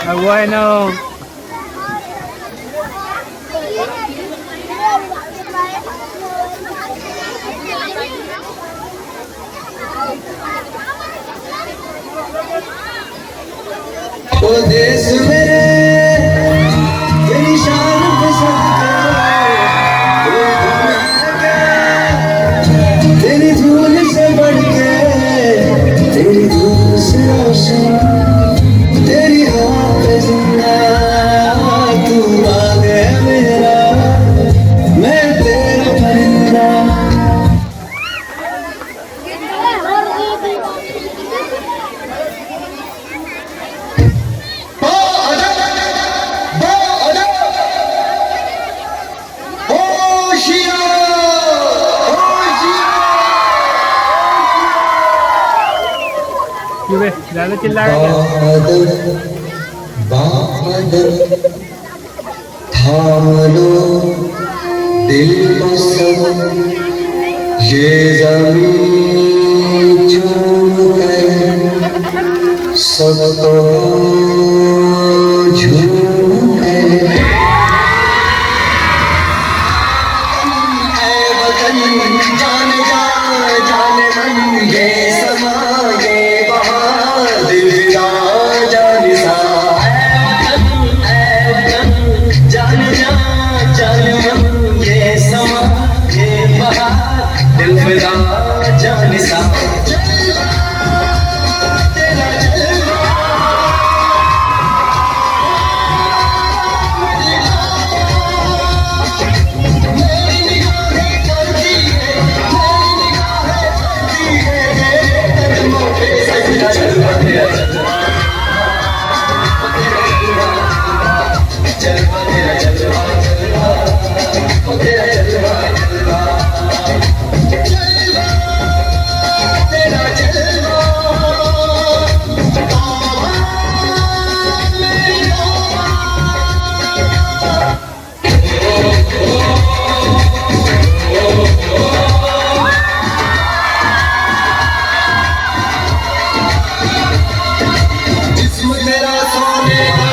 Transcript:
Bueno. ओ देश मेरे तेरी शान पे तेरी धूल से बढ़ के तेरी धूल से रोशन तेरी हवा पे जिंदा तू आ गया मेरा मैं तेरा परिंदा ज़्यादा चिल्ला रहा है। बादल थाम लो दिल को सब ये ज़मीं चूम कर सबको झूम कर जान जा जान मन ये समा ये बहार दिल जा जान सा जान जा जान मन ये समा ये बहार दिल फिदा जान सा मेरा सोने